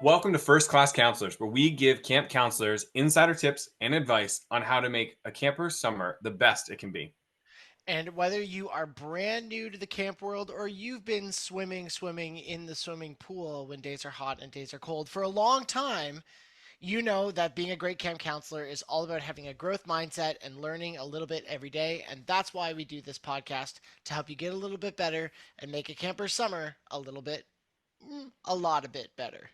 Welcome to First Class Counselors, where we give camp counselors insider tips and advice on how to make a camper's summer the best it can be. And whether you are brand new to the camp world or you've been swimming in the swimming pool when days are hot and days are cold for a long time, you know that being a great camp counselor is all about having a growth mindset and learning a little bit every day. And that's why we do this podcast to help you get a little bit better and make a camper's summer a lot a bit better.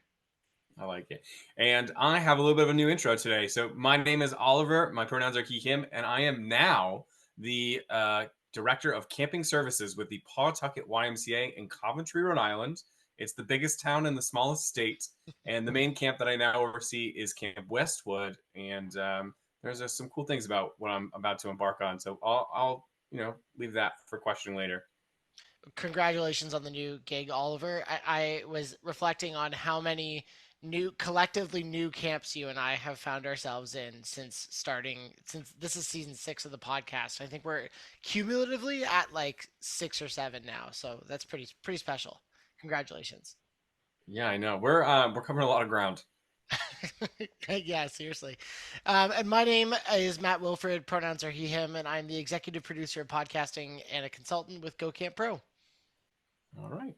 I like it. And I have a little bit of a new intro today. So, my name is Oliver. My pronouns are he, him, and I am now the Director of Camping Services with the Pawtucket YMCA in Coventry, Rhode Island. It's the biggest town in the smallest state. And the main camp that I now oversee is Camp Westwood. And there's some cool things about what I'm about to embark on. So, I'll leave that for questioning later. Congratulations on the new gig, Oliver. I was reflecting on how many collectively new camps you and I have found ourselves in since this is season 6 of the podcast. I think we're cumulatively at like 6 or 7 now, so that's pretty special. Congratulations. Yeah, I know. We're covering a lot of ground. Yeah, seriously. And my name is Matt Wilfred. Pronouns are he, him, and I'm the executive producer of podcasting and a consultant with Go Camp Pro. All right.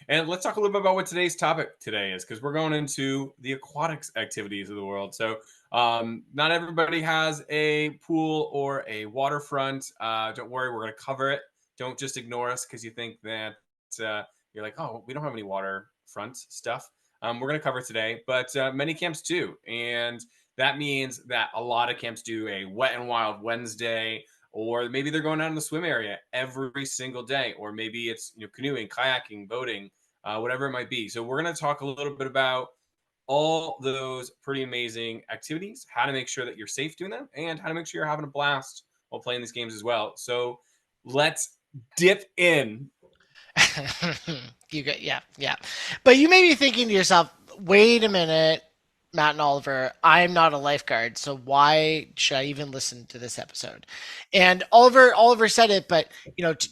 And let's talk a little bit about what today's topic today is, because we're going into the aquatics activities of the world. So, not everybody has a pool or a waterfront. Don't worry, we're going to cover it. Don't just ignore us because you think that you're like, oh, we don't have any waterfront stuff. We're going to cover it today, but many camps do. And that means that a lot of camps do a wet and wild Wednesday, or maybe they're going out in the swim area every single day, or maybe it's canoeing, kayaking, boating, whatever it might be. So we're going to talk a little bit about all those pretty amazing activities, how to make sure that you're safe doing them, and how to make sure you're having a blast while playing these games as well. So let's dip in. Yeah. But you may be thinking to yourself, wait a minute, Matt and Oliver, I'm not a lifeguard, so why should I even listen to this episode? And Oliver said it, but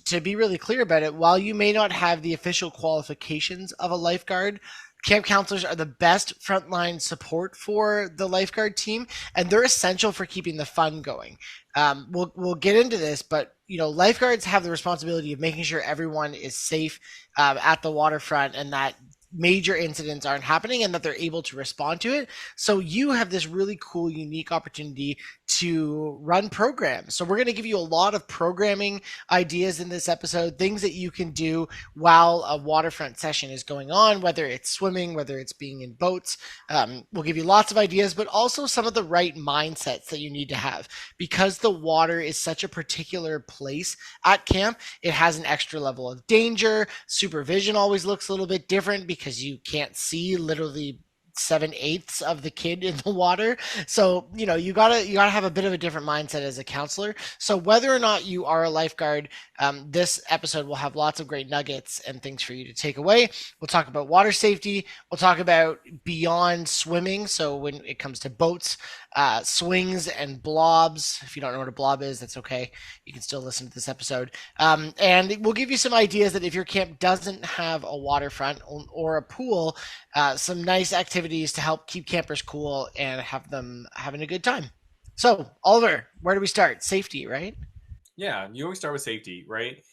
to be really clear about it, while you may not have the official qualifications of a lifeguard, camp counselors are the best frontline support for the lifeguard team, and they're essential for keeping the fun going. We'll get into this, but lifeguards have the responsibility of making sure everyone is safe at the waterfront and that major incidents aren't happening and that they're able to respond to it. So you have this really cool, unique opportunity to run programs. So we're going to give you a lot of programming ideas in this episode, things that you can do while a waterfront session is going on, whether it's swimming, whether it's being in boats. We'll give you lots of ideas, but also some of the right mindsets that you need to have. Because the water is such a particular place at camp, it has an extra level of danger. Supervision always looks a little bit different because you can't see literally 7/8 of the kid in the water. So you gotta have a bit of a different mindset as a counselor. So whether or not you are a lifeguard, this episode will have lots of great nuggets and things for you to take away. We'll talk about water safety. We'll talk about beyond swimming. So when it comes to boats, swings and blobs. If you don't know what a blob is, that's okay. You can still listen to this episode. And we'll give you some ideas that if your camp doesn't have a waterfront or a pool, some nice activities to help keep campers cool and have them having a good time. So, Oliver, where do we start? Safety, right? Yeah, you always start with safety, right?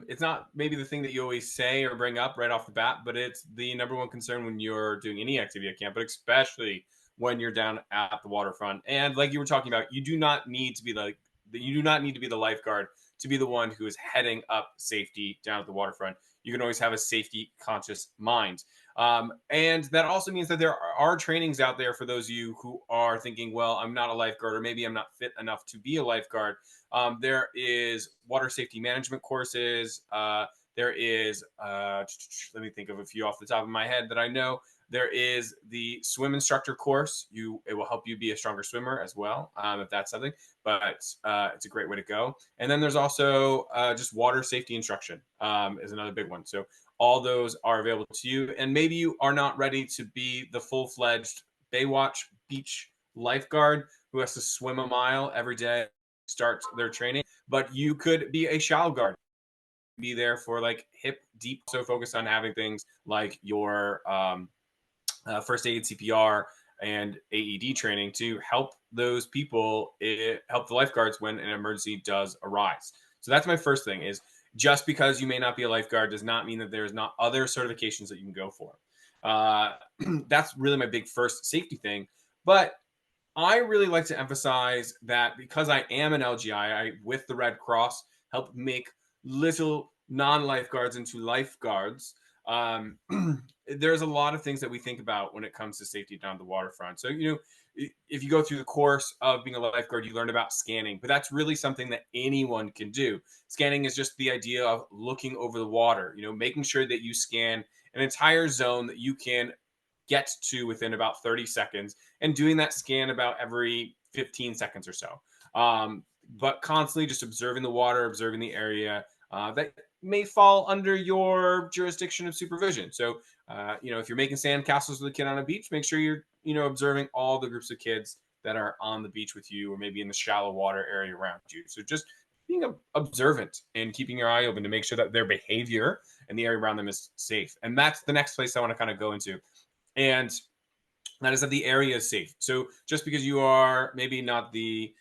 It's not maybe the thing that you always say or bring up right off the bat, but it's the number one concern when you're doing any activity at camp, but especially when you're down at the waterfront. And like you were talking about, you do not need to be the lifeguard to be the one who is heading up safety down at the waterfront. You can always have a safety conscious mind. And that also means that there are trainings out there for those of you who are thinking, well, I'm not a lifeguard, or maybe I'm not fit enough to be a lifeguard. There is water safety management courses. There is, let me think of a few off the top of my head that I know. There is the swim instructor course. It will help you be a stronger swimmer as well, if that's something. But it's a great way to go. And then there's also just water safety instruction is another big one. So all those are available to you. And maybe you are not ready to be the full-fledged Baywatch beach lifeguard who has to swim a mile every day, start their training, but you could be a shallow guard, be there for like hip deep, so focused on having things like your first aid, CPR, and AED training to help those people, help the lifeguards when an emergency does arise. So that's my first thing is just because you may not be a lifeguard does not mean that there's not other certifications that you can go for. Uh, that's really my big first safety thing. But I really like to emphasize that because I am an LGI, I, with the Red Cross, help make little non lifeguards into lifeguards. Um, there's a lot of things that we think about when it comes to safety down the waterfront. So, if you go through the course of being a lifeguard, you learn about scanning, but that's really something that anyone can do. Scanning is just the idea of looking over the water, making sure that you scan an entire zone that you can get to within about 30 seconds and doing that scan about every 15 seconds or so. But constantly just observing the water, observing the area that may fall under your jurisdiction of supervision. So, if you're making sand castles with a kid on a beach, make sure you're, observing all the groups of kids that are on the beach with you or maybe in the shallow water area around you. So just being observant and keeping your eye open to make sure that their behavior and the area around them is safe. And that's the next place I want to kind of go into. And that is that the area is safe. So just because you are maybe not the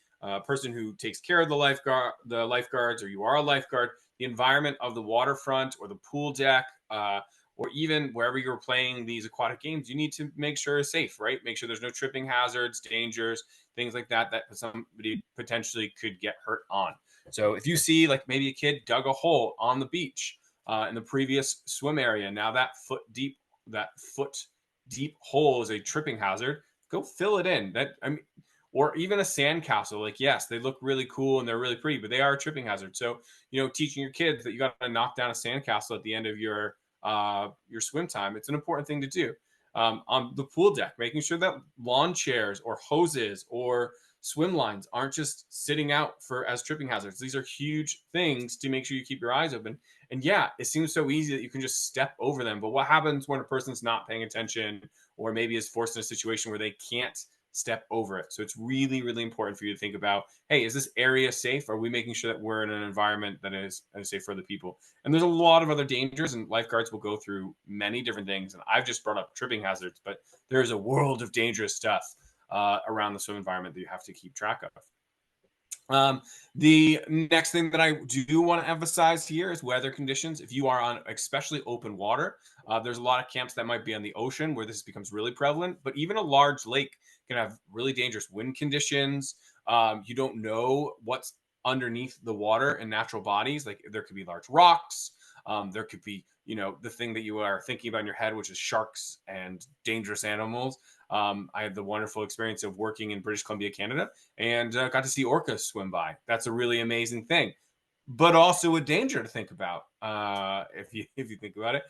person who takes care of the lifeguards, or you are a lifeguard, the environment of the waterfront or the pool deck, or even wherever you're playing these aquatic games, you need to make sure it's safe, right? Make sure there's no tripping hazards, dangers, things like that somebody potentially could get hurt on. So if you see like maybe a kid dug a hole on the beach in the previous swim area, now that foot deep hole is a tripping hazard, go fill it in. Or even a sandcastle. Like, yes, they look really cool and they're really pretty, but they are a tripping hazard. So, teaching your kids that you got to knock down a sandcastle at the end of your swim time, it's an important thing to do. On the pool deck, making sure that lawn chairs or hoses or swim lines aren't just sitting out for as tripping hazards. These are huge things to make sure you keep your eyes open. And yeah, it seems so easy that you can just step over them. But what happens when a person's not paying attention or maybe is forced in a situation where they can't step over it? So it's really, really important for you to think about, hey, is this area safe? Are we making sure that we're in an environment that is safe for other people? And there's a lot of other dangers, and lifeguards will go through many different things. And I've just brought up tripping hazards, but there's a world of dangerous stuff around the swim environment that you have to keep track of. The next thing that I do want to emphasize here is weather conditions. If you are on especially open water, there's a lot of camps that might be on the ocean where this becomes really prevalent, but even a large lake can have really dangerous wind conditions. You don't know what's underneath the water and natural bodies. Like there could be large rocks. There could be, the thing that you are thinking about in your head, which is sharks and dangerous animals. I had the wonderful experience of working in British Columbia, Canada, and got to see orcas swim by. That's a really amazing thing, but also a danger to think about if you think about it.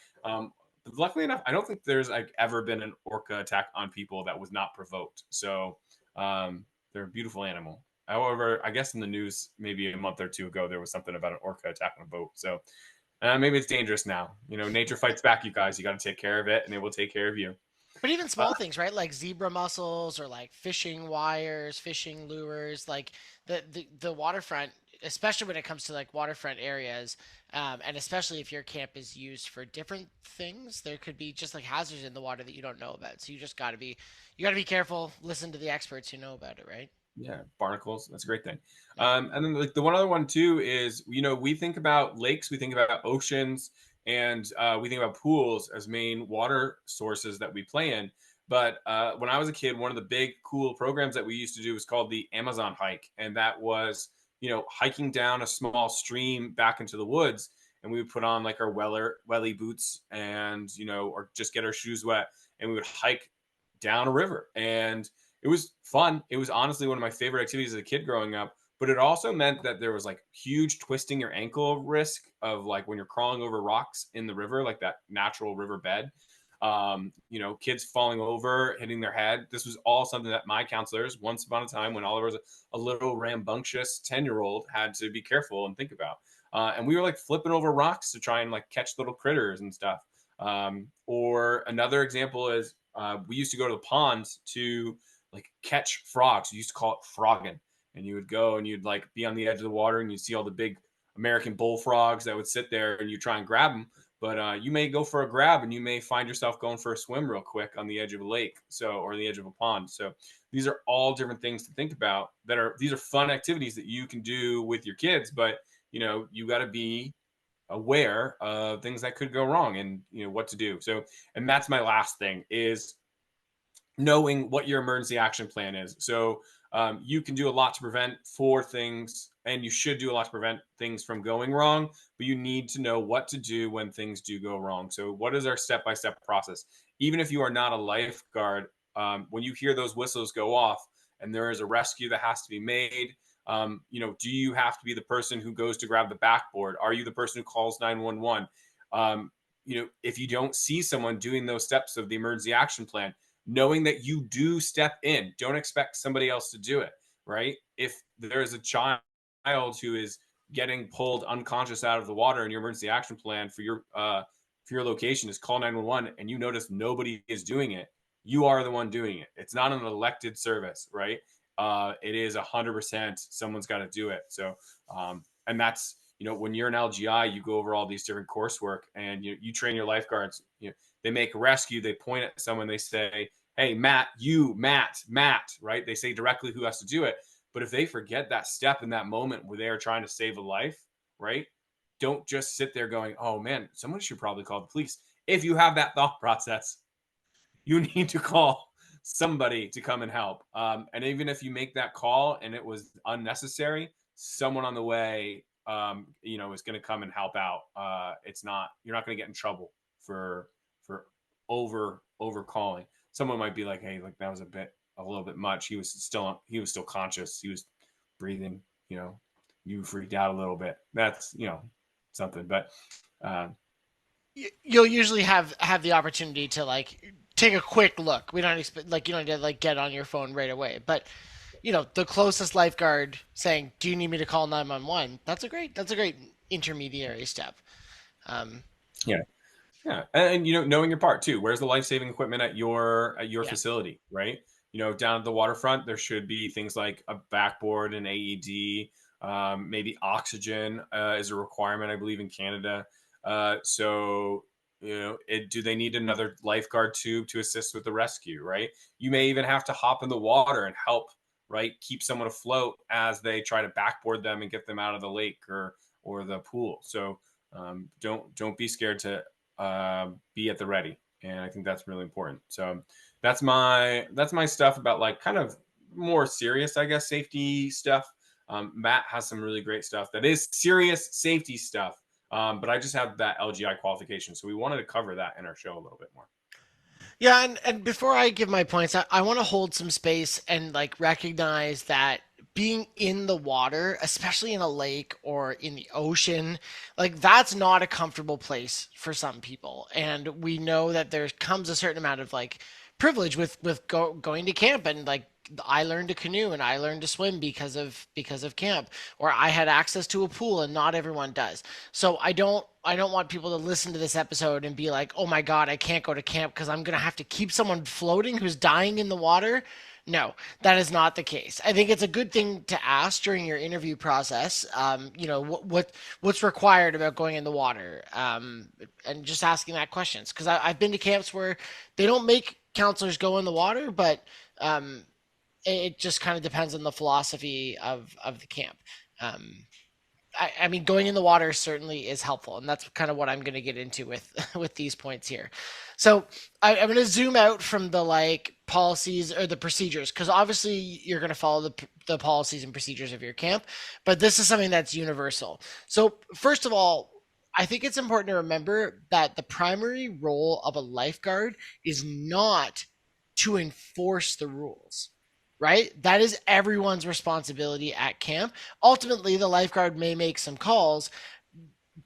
But luckily enough, I don't think there's ever been an orca attack on people that was not provoked. So they're a beautiful animal. However, I guess in the news maybe a month or two ago there was something about an orca attack on a boat. So maybe it's dangerous now. Nature fights back, you guys. You got to take care of it, and it will take care of you. But even small things, right? Like zebra mussels or like fishing wires, fishing lures, like the waterfront, especially when it comes to like waterfront areas, and especially if your camp is used for different things, there could be just like hazards in the water that you don't know about. So you got to be careful. Listen to the experts who know about it, right? Yeah, barnacles. That's a great thing. Yeah. And then like the one other one too is, we think about lakes, we think about oceans, and we think about pools as main water sources that we play in. But when I was a kid, one of the big cool programs that we used to do was called the Amazon hike, and that was hiking down a small stream back into the woods, and we would put on like our welly boots and or just get our shoes wet, and we would hike down a river. And it was fun. It was honestly one of my favorite activities as a kid growing up. But it also meant that there was like huge twisting your ankle risk of like when you're crawling over rocks in the river, like that natural river bed. Kids falling over, hitting their head. This was all something that my counselors, once upon a time, when Oliver was a little rambunctious 10-year-old, had to be careful and think about. And we were like flipping over rocks to try and like catch little critters and stuff. Or another example is we used to go to the ponds to like catch frogs. We used to call it frogging. And you would go and you'd like be on the edge of the water and you'd see all the big American bullfrogs that would sit there and you try and grab them. but you may go for a grab and you may find yourself going for a swim real quick on the edge of a lake, or the edge of a pond. So these are all different things to think about. These are fun activities that you can do with your kids, but you got to be aware of things that could go wrong, and what to do. So, and that's my last thing, is knowing what your emergency action plan is. So you can do a lot to prevent for things, and you should do a lot to prevent things from going wrong, but you need to know what to do when things do go wrong. So what is our step-by-step process? Even if you are not a lifeguard, when you hear those whistles go off and there is a rescue that has to be made, do you have to be the person who goes to grab the backboard? Are you the person who calls 911? If you don't see someone doing those steps of the emergency action plan, knowing that you do step in, don't expect somebody else to do it, right? If there's a child who is getting pulled unconscious out of the water, and your emergency action plan for your location is call 911, and you notice nobody is doing it, you are the one doing it. It's not an elected service, right? It is 100% someone's got to do it. So, and that's, when you're an LGI, you go over all these different coursework, and you train your lifeguards. They make a rescue, they point at someone, they say, hey, Matt, Matt, right? They say directly who has to do it. But if they forget that step in that moment where they are trying to save a life, right? Don't just sit there going, oh man, someone should probably call the police. If you have that thought process, you need to call somebody to come and help. And even if you make that call and it was unnecessary, someone on the way, is going to come and help out. You're not going to get in trouble for over calling. Someone might be like, hey, like that was a little bit much. He was still conscious. He was breathing, you freaked out a little bit. That's, something, but, you'll usually have the opportunity to like take a quick look. We don't expect, like, you don't need to like get on your phone right away, but the closest lifeguard saying, do you need me to call 911? That's a great intermediary step. Um, yeah. Yeah, and knowing your part too. Where's the life-saving equipment at your yeah. facility, right? Down at the waterfront, there should be things like a backboard, an AED, maybe oxygen is a requirement, I believe, in Canada. So do they need another lifeguard tube to assist with the rescue, right? You may even have to hop in the water and help, right, keep someone afloat as they try to backboard them and get them out of the lake or the pool. So don't be scared to be at the ready, and I think that's really important. So that's my stuff about like kind of more serious, I guess, safety stuff. Matt has some really great stuff that is serious safety stuff, but I just have that LGI qualification, so we wanted to cover that in our show a little bit more. Yeah, and before I give my points, I want to hold some space and like recognize that being in the water, especially in a lake or in the ocean, like that's not a comfortable place for some people. And we know that there comes a certain amount of like privilege with going to camp, and like I learned to canoe and I learned to swim because of camp, or I had access to a pool and not everyone does. So I don't want people to listen to this episode and be like, "Oh my god, I can't go to camp because I'm going to have to keep someone floating who's dying in the water." No, that is not the case. I think it's a good thing to ask during your interview process. What's required about going in the water, and just asking that questions. Because I've been to camps where they don't make counselors go in the water, but it just kind of depends on the philosophy of the camp. Um, I mean, going in the water certainly is helpful, and that's kind of what I'm going to get into with with these points here. So I'm going to zoom out from the like policies or the procedures, because obviously you're going to follow the policies and procedures of your camp, but this is something that's universal. So first of all, I think it's important to remember that the primary role of a lifeguard is not to enforce the rules, right? That is everyone's responsibility at camp. Ultimately, the lifeguard may make some calls,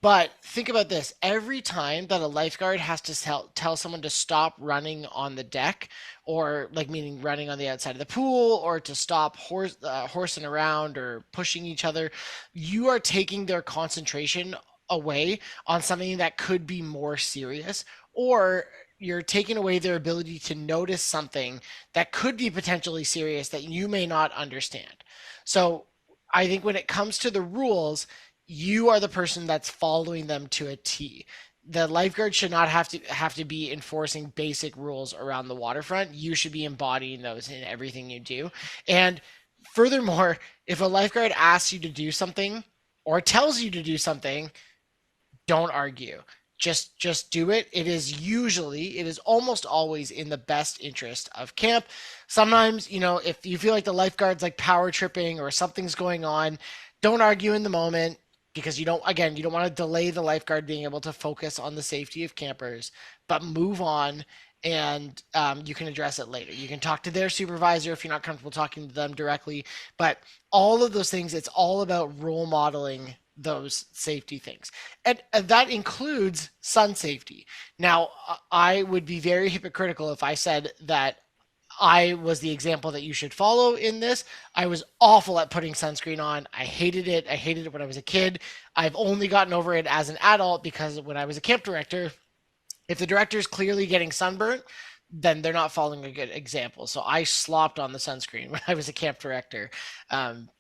but think about this. Every time that a lifeguard has to tell someone to stop running on the deck, or like meaning running on the outside of the pool, or to stop horsing around or pushing each other, you are taking their concentration away on something that could be more serious, or you're taking away their ability to notice something that could be potentially serious that you may not understand. So I think when it comes to the rules, you are the person that's following them to a T. The lifeguard should not have to be enforcing basic rules around the waterfront. You should be embodying those in everything you do. And furthermore, if a lifeguard asks you to do something or tells you to do something, don't argue. Just do it. It is almost always in the best interest of camp. Sometimes, if you feel like the lifeguard's like power tripping or something's going on, don't argue in the moment, because you don't want to delay the lifeguard being able to focus on the safety of campers, but move on. And you can address it later. You can talk to their supervisor if you're not comfortable talking to them directly. But all of those things, it's all about role modeling those safety things. And that includes sun safety. Now, I would be very hypocritical if I said that I was the example that you should follow in this. I was awful at putting sunscreen on. I hated it. I hated it when I was a kid. I've only gotten over it as an adult because when I was a camp director, if the director is clearly getting sunburnt, then they're not following a good example. So I slopped on the sunscreen when I was a camp director,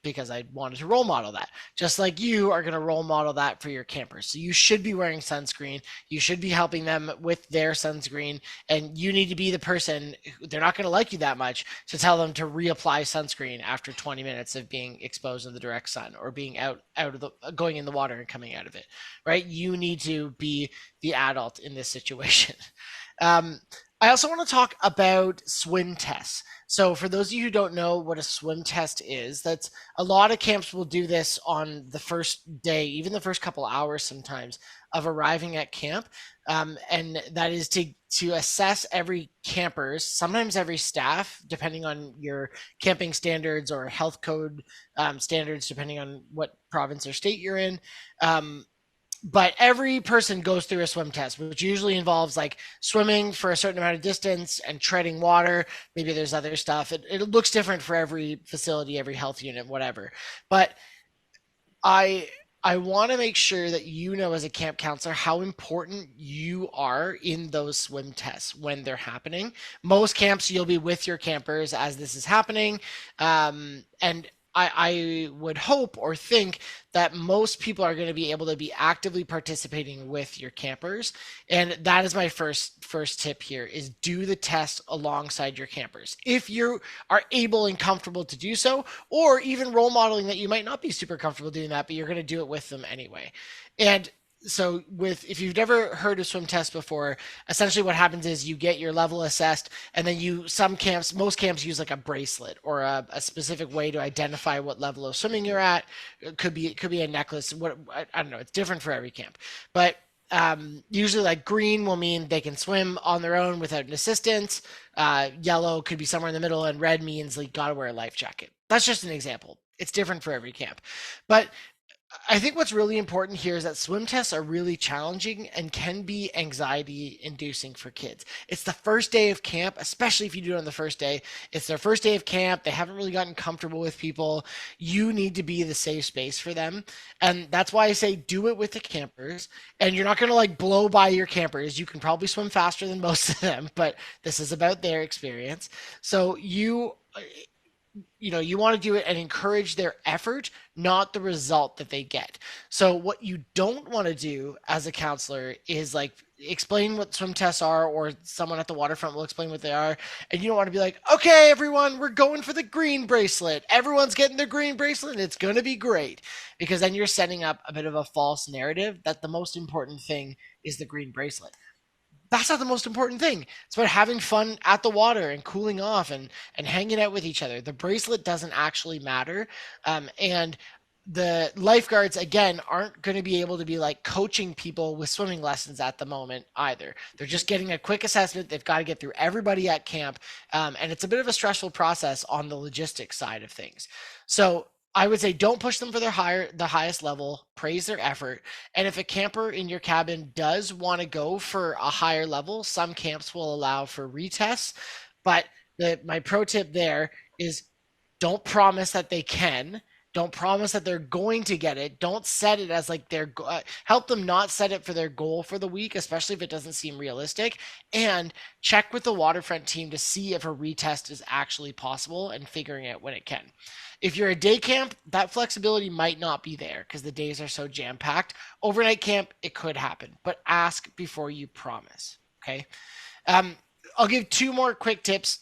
because I wanted to role model that. Just like you are going to role model that for your campers. So you should be wearing sunscreen. You should be helping them with their sunscreen. And you need to be the person, they're not going to like you that much to tell them to reapply sunscreen after 20 minutes of being exposed to the direct sun or being going in the water and coming out of it, right? You need to be the adult in this situation. Um, I also want to talk about swim tests. So, for those of you who don't know what a swim test is, that's a lot of camps will do this on the first day, even the first couple hours sometimes of arriving at camp, and that is to assess every camper's, sometimes every staff, depending on your camping standards or health code standards, depending on what province or state you're in. But every person goes through a swim test, which usually involves like swimming for a certain amount of distance and treading water. Maybe there's other stuff. It looks different for every facility, every health unit, whatever. But I I want to make sure that you know as a camp counselor how important you are in those swim tests when they're happening. Most camps, you'll be with your campers as this is happening. And I would hope or think that most people are going to be able to be actively participating with your campers. And that is my first tip here is do the test alongside your campers. If you are able and comfortable to do so, or even role modeling that you might not be super comfortable doing that, but you're going to do it with them anyway. And so if you've never heard of swim tests before, essentially what happens is you get your level assessed, and then most camps use like a bracelet or a specific way to identify what level of swimming you're at. It could be a necklace. I don't know. It's different for every camp, but usually like green will mean they can swim on their own without an assistance. Yellow could be somewhere in the middle, and red means like gotta wear a life jacket. That's just an example. It's different for every camp, but I think what's really important here is that swim tests are really challenging and can be anxiety inducing for kids. It's the first day of camp, especially if you do it on the first day. It's their first day of camp. They haven't really gotten comfortable with people. You need to be the safe space for them. And that's why I say do it with the campers. And you're not going to like blow by your campers. You can probably swim faster than most of them, but this is about their experience. So you want to do it and encourage their effort, not the result that they get. So what you don't want to do as a counselor is like explain what swim tests are, or someone at the waterfront will explain what they are, and you don't want to be like, okay everyone, we're going for the green bracelet, everyone's getting their green bracelet and it's going to be great, because then you're setting up a bit of a false narrative that the most important thing is the green bracelet. That's not the most important thing. It's about having fun at the water and cooling off and hanging out with each other. The bracelet doesn't actually matter. And the lifeguards, again, aren't going to be able to be like coaching people with swimming lessons at the moment either. They're just getting a quick assessment. They've got to get through everybody at camp. And it's a bit of a stressful process on the logistics side of things. So I would say don't push them for the highest level, praise their effort. And if a camper in your cabin does want to go for a higher level, some camps will allow for retests. But my pro tip there is don't promise that they can, Don't promise that they're going to get it. Don't set it as like help them not set it for their goal for the week, especially if it doesn't seem realistic. And check with the waterfront team to see if a retest is actually possible and figuring out when it can. If you're a day camp, that flexibility might not be there because the days are so jam packed. Overnight camp, it could happen, but ask before you promise. Okay. Um, I'll give two more quick tips.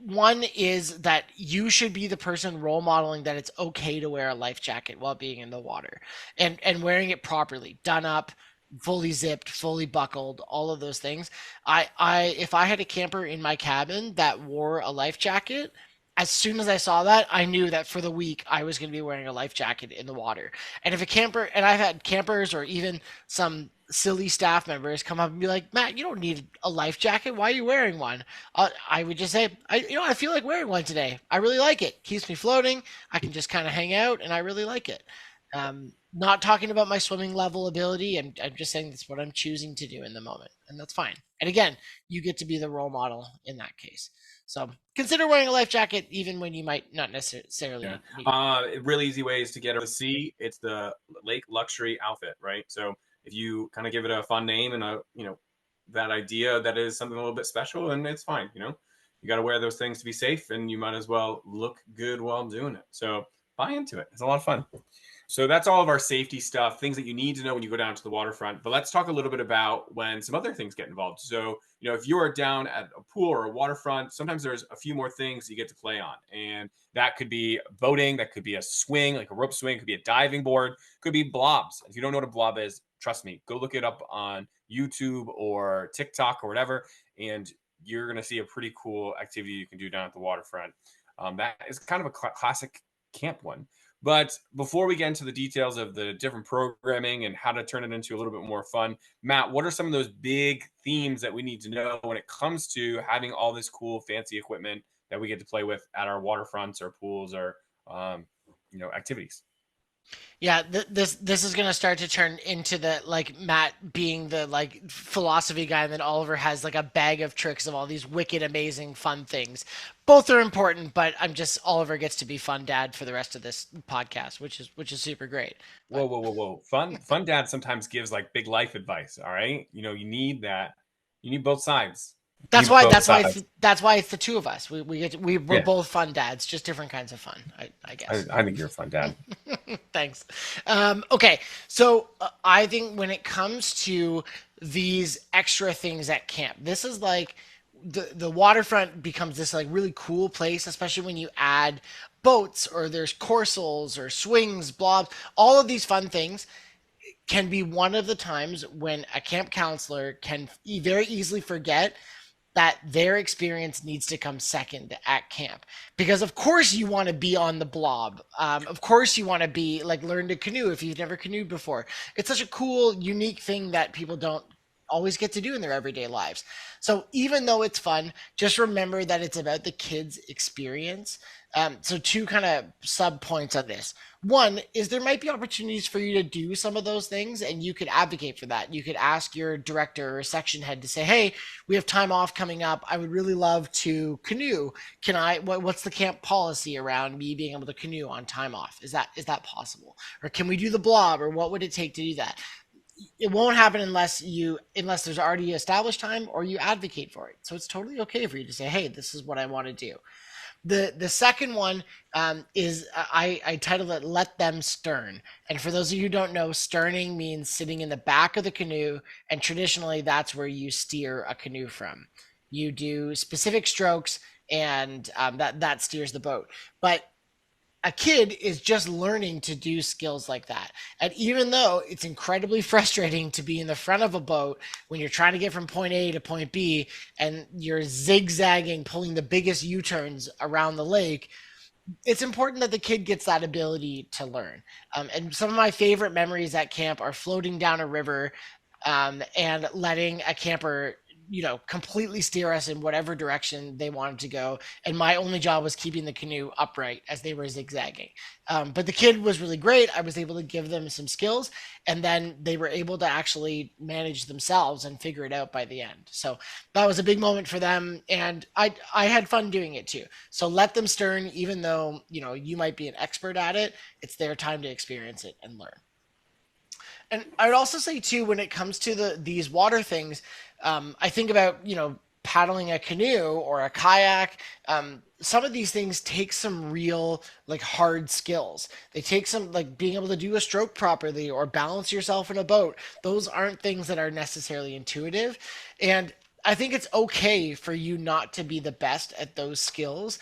One is that you should be the person role modeling that it's okay to wear a life jacket while being in the water, and wearing it properly, done up, fully zipped, fully buckled, all of those things. I if I had a camper in my cabin that wore a life jacket, as soon as I saw that, I knew that for the week I was going to be wearing a life jacket in the water. And if a camper, and I've had campers or even some silly staff members come up and be like, Matt, you don't need a life jacket. Why are you wearing one? I would just say, I feel like wearing one today. I really like it. Keeps me floating. I can just kind of hang out, and I really like it. Not talking about my swimming level ability. I'm just saying that's what I'm choosing to do in the moment, and that's fine. And again, you get to be the role model in that case. So consider wearing a life jacket even when you might not necessarily Yeah. need Really easy ways to get over the sea. It's the lake luxury outfit, right? So if you kind of give it a fun name and that idea that is something a little bit special, and it's fine. You got to wear those things to be safe, and you might as well look good while doing it. So buy into it. It's a lot of fun. So that's all of our safety stuff, things that you need to know when you go down to the waterfront. But let's talk a little bit about when some other things get involved. So, if you are down at a pool or a waterfront, sometimes there's a few more things you get to play on. And that could be boating, that could be a swing, like a rope swing, could be a diving board, could be blobs. If you don't know what a blob is, trust me, go look it up on YouTube or TikTok or whatever, and you're going to see a pretty cool activity you can do down at the waterfront. That is kind of a classic camp one. But before we get into the details of the different programming and how to turn it into a little bit more fun, Matt, what are some of those big themes that we need to know when it comes to having all this cool, fancy equipment that we get to play with at our waterfronts or pools or, activities? Yeah, this is gonna start to turn into the like Matt being the like philosophy guy, and then Oliver has like a bag of tricks of all these wicked, amazing, fun things. Both are important, but I'm just Oliver gets to be fun dad for the rest of this podcast, which is super great. Whoa, But whoa, whoa, whoa. Fun dad sometimes gives like big life advice. All right. You need that. You need both sides. You that's need why both that's why sides. that's why it's the two of us. We're Yeah. both fun dads, just different kinds of fun, I I, guess. I think you're a fun dad. Thanks. Okay, so I think when it comes to these extra things at camp, this is like the waterfront becomes this like really cool place, especially when you add boats or there's coursels or swings, blobs, all of these fun things can be one of the times when a camp counselor can very easily forget that their experience needs to come second at camp, because of course you want to be on the blob, of course you want to be like learn to canoe if you've never canoed before. It's such a cool unique thing that people don't always get to do in their everyday lives. So even though it's fun, just remember that it's about the kids experience. So two kind of sub points on this. One is there might be opportunities for you to do some of those things, and you could advocate for that. You could ask your director or section head to say, hey, we have time off coming up. I would really love to canoe. What's the camp policy around me being able to canoe on time off? Is that possible? Or can we do the blob, or what would it take to do that? It won't happen unless there's already established time or you advocate for it. So it's totally okay for you to say, hey, this is what I want to do. The second one is I titled it "Let Them Stern." And for those of you who don't know, sterning means sitting in the back of the canoe, and traditionally that's where you steer a canoe from. You do specific strokes, and that steers the boat. But a kid is just learning to do skills like that. And even though it's incredibly frustrating to be in the front of a boat when you're trying to get from point A to point B and you're zigzagging, pulling the biggest U turns around the lake, it's important that the kid gets that ability to learn. And some of my favorite memories at camp are floating down a river and letting a camper completely steer us in whatever direction they wanted to go. And my only job was keeping the canoe upright as they were zigzagging. But the kid was really great. I was able to give them some skills, and then they were able to actually manage themselves and figure it out by the end. So that was a big moment for them, and I had fun doing it too. So let them stern, even though you might be an expert at it. It's their time to experience it and learn. And I would also say too, when it comes to these water things, I think about paddling a canoe or a kayak. Some of these things take some real like hard skills. They take some like being able to do a stroke properly or balance yourself in a boat. Those aren't things that are necessarily intuitive, and I think it's okay for you not to be the best at those skills.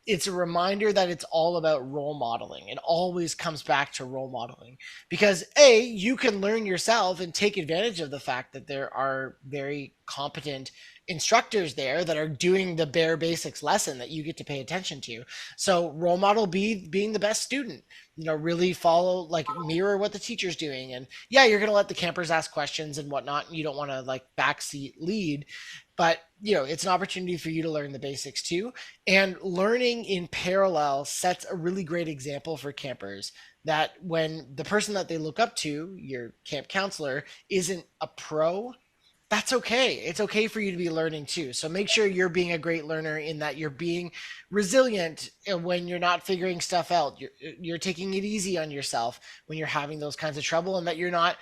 It's a reminder that it's all about role modeling. It always comes back to role modeling because you can learn yourself and take advantage of the fact that there are very competent instructors there that are doing the bare basics lesson that you get to pay attention to. So role model being the best student, really follow, like mirror what the teacher's doing. And yeah, you're going to let the campers ask questions and whatnot. And you don't want to like backseat lead, but it's an opportunity for you to learn the basics too. And learning in parallel sets a really great example for campers that when the person that they look up to, your camp counselor, isn't a pro, that's okay. It's okay for you to be learning too. So make sure you're being a great learner in that you're being resilient when you're not figuring stuff out. You're taking it easy on yourself when you're having those kinds of trouble, and that you're not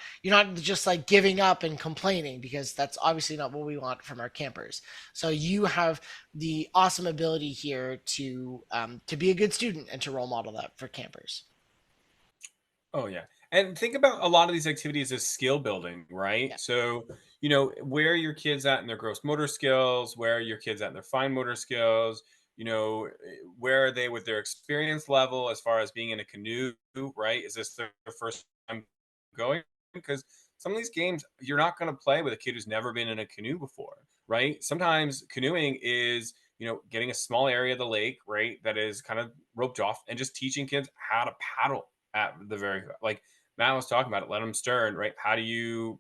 just like giving up and complaining, because that's obviously not what we want from our campers. So you have the awesome ability here to be a good student and to role model that for campers. Oh yeah. And think about a lot of these activities as skill building, right? Yeah. So, where are your kids at in their gross motor skills? Where are your kids at in their fine motor skills? Where are they with their experience level as far as being in a canoe, right? Is this their first time going? Because some of these games you're not going to play with a kid who's never been in a canoe before, right? Sometimes canoeing is, getting a small area of the lake, right, that is kind of roped off and just teaching kids how to paddle at the very, like Matt was talking about it, let them stern, right? How do you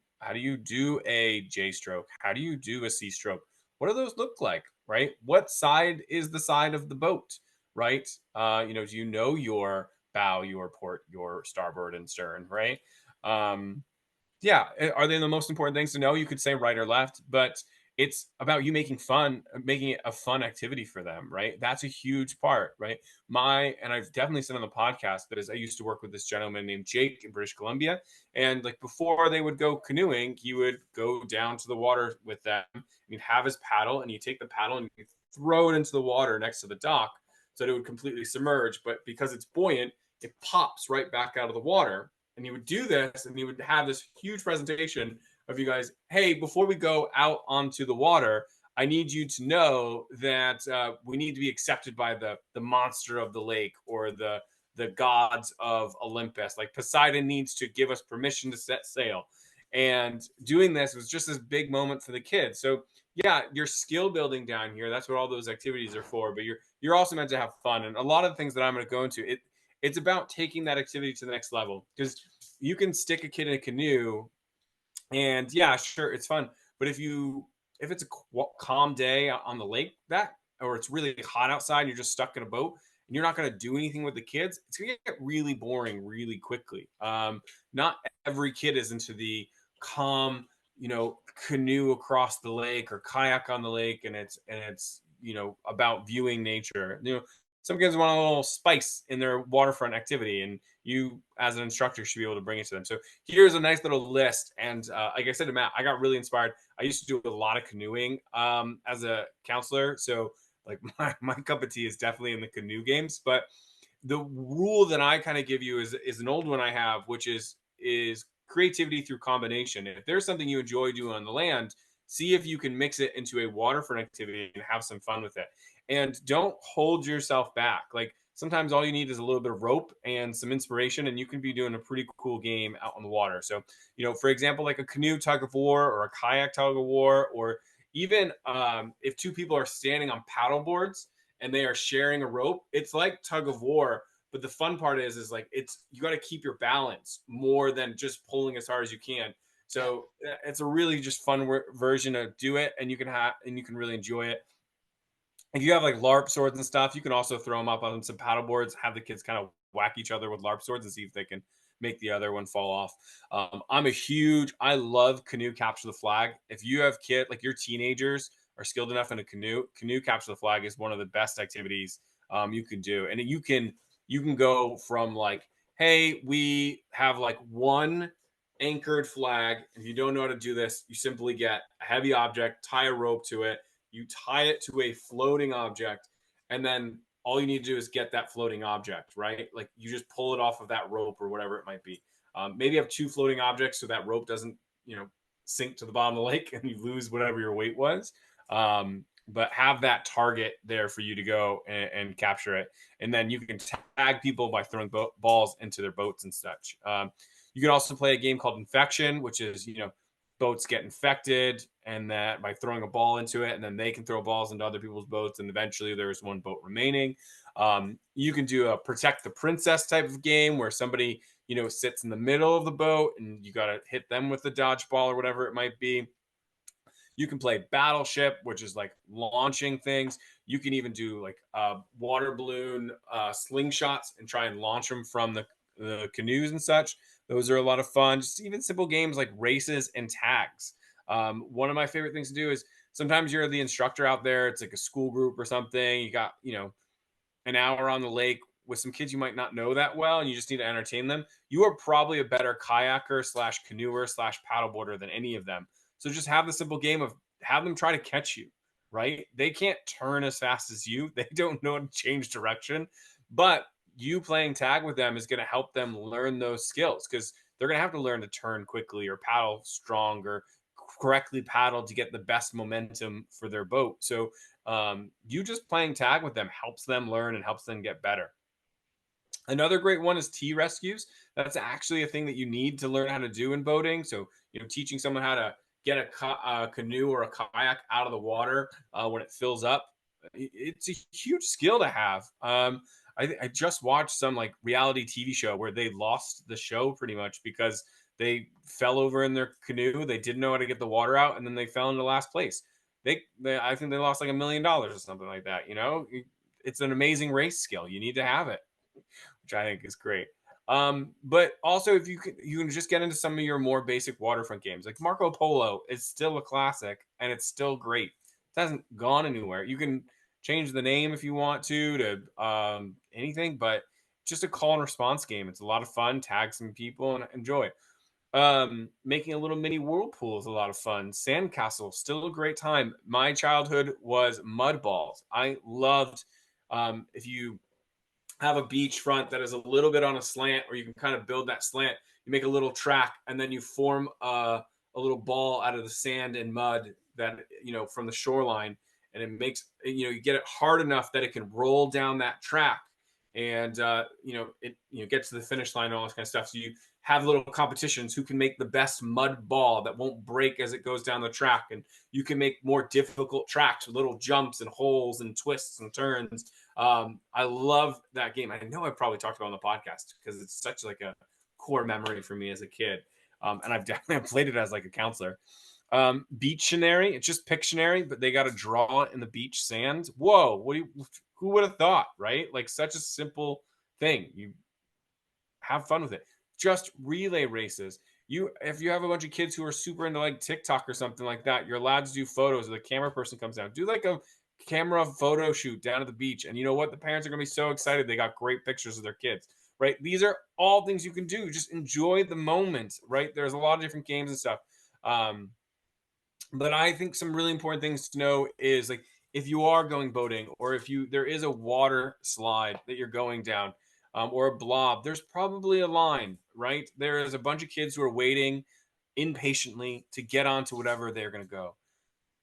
do a J stroke? How do you do a C stroke? What do those look like, right? What side is the side of the boat, right? Do you know your bow, your port, your starboard and stern, right? Um, yeah, are they the most important things to know? You could say right or left, but it's about you making it a fun activity for them, right? That's a huge part, right? And I've definitely said on the podcast that as I used to work with this gentleman named Jake in British Columbia, and like before they would go canoeing, he would go down to the water with them. He'd have his paddle, and you take the paddle and you throw it into the water next to the dock so that it would completely submerge. But because it's buoyant, it pops right back out of the water, and he would do this, and he would have this huge presentation of you guys. Hey, before we go out onto the water, I need you to know that we need to be accepted by the monster of the lake, or the gods of Olympus. Like Poseidon needs to give us permission to set sail. And doing this was just this big moment for the kids. So yeah, you're skill building down here. That's what all those activities are for. But you're also meant to have fun. And a lot of the things that I'm going to go into, it's about taking that activity to the next level, because you can stick a kid in a canoe and yeah, sure, it's fun. But if it's a calm day on the lake, or it's really hot outside and you're just stuck in a boat and you're not going to do anything with the kids, it's going to get really boring really quickly. Not every kid is into the calm, canoe across the lake or kayak on the lake, and it's about viewing nature. Some kids want a little spice in their waterfront activity, and you as an instructor should be able to bring it to them. So here's a nice little list. And like I said to Matt, I got really inspired. I used to do a lot of canoeing as a counselor. So like my cup of tea is definitely in the canoe games. But the rule that I kind of give you is an old one I have, which is creativity through combination. If there's something you enjoy doing on the land, see if you can mix it into a waterfront activity and have some fun with it. And don't hold yourself back. Like sometimes all you need is a little bit of rope and some inspiration, and you can be doing a pretty cool game out on the water. So, for example, like a canoe tug of war or a kayak tug of war, or even if two people are standing on paddle boards and they are sharing a rope, it's like tug of war. But the fun part is like you got to keep your balance more than just pulling as hard as you can. Yeah. So it's a really just fun version to do it, and you can really enjoy it. If you have like LARP swords and stuff, you can also throw them up on some paddle boards, have the kids kind of whack each other with LARP swords and see if they can make the other one fall off. I love canoe capture the flag. If you have like your teenagers are skilled enough in a canoe capture the flag is one of the best activities you can do. And you can go from like, hey, we have like one anchored flag. If you don't know how to do this, you simply get a heavy object, tie a rope to it, you tie it to a floating object, and then all you need to do is get that floating object, right? Like you just pull it off of that rope or whatever it might be. Maybe have two floating objects so that rope doesn't, sink to the bottom of the lake and you lose whatever your weight was. But have that target there for you to go and capture it. And then you can tag people by throwing balls into their boats and such. You can also play a game called Infection, which is, boats get infected and that by throwing a ball into it, and then they can throw balls into other people's boats, and eventually there's one boat remaining. You can do a protect the princess type of game where somebody sits in the middle of the boat and you got to hit them with the dodgeball or whatever it might be. You can play Battleship, which is like launching things. You can even do like water balloon slingshots and try and launch them from the canoes and such. Those are a lot of fun. Just even simple games like races and tags. One of my favorite things to do is sometimes you're the instructor out there. It's like a school group or something. You got, an hour on the lake with some kids you might not know that well, and you just need to entertain them. You are probably a better kayaker slash canoeer slash paddleboarder than any of them. So just have the simple game of have them try to catch you, right? They can't turn as fast as you. They don't know how to change direction, but you playing tag with them is going to help them learn those skills because they're going to have to learn to turn quickly or paddle strong or correctly paddle to get the best momentum for their boat. So you just playing tag with them helps them learn and helps them get better. Another great one is tea rescues. That's actually a thing that you need to learn how to do in boating. So, teaching someone how to get a canoe or a kayak out of the water when it fills up, it's a huge skill to have. I just watched some like reality TV show where they lost the show pretty much because they fell over in their canoe. They didn't know how to get the water out, and then they fell into last place. I think they lost like $1 million or something like that. It's an amazing race skill. You need to have it, which I think is great. But also if you can just get into some of your more basic waterfront games. Like Marco Polo is still a classic and it's still great. It hasn't gone anywhere. You can change the name if you want to anything, but just a call and response game. It's a lot of fun. Tag some people and enjoy. Making a little mini whirlpool is a lot of fun. Sandcastle, still a great time. My childhood was mud balls. I loved if you have a beach front that is a little bit on a slant, or you can kind of build that slant. You make a little track, and then you form a little ball out of the sand and mud that from the shoreline, and it makes you get it hard enough that it can roll down that track, and it gets to the finish line and all this kind of stuff. So you have little competitions who can make the best mud ball that won't break as it goes down the track, and you can make more difficult tracks with little jumps and holes and twists and turns. I love that game. I know I probably talked about it on the podcast because it's such like a core memory for me as a kid. And I've definitely played it as like a counselor. Beachtionary, it's just Pictionary, but they got to draw it in the beach sand. Whoa, who would have thought, right? Like such a simple thing. You have fun with it. Just relay races. If you have a bunch of kids who are super into like TikTok or something like that, you're allowed to do photos, or the camera person comes down. Do like a camera photo shoot down at the beach, and you know what? The parents are going to be so excited. They got great pictures of their kids, right? These are all things you can do. Just enjoy the moment, right? There's a lot of different games and stuff. But I think some really important things to know is like if you are going boating, or if there is a water slide that you're going down, or a blob, there's probably a line, right? There is a bunch of kids who are waiting impatiently to get onto whatever they're going to go.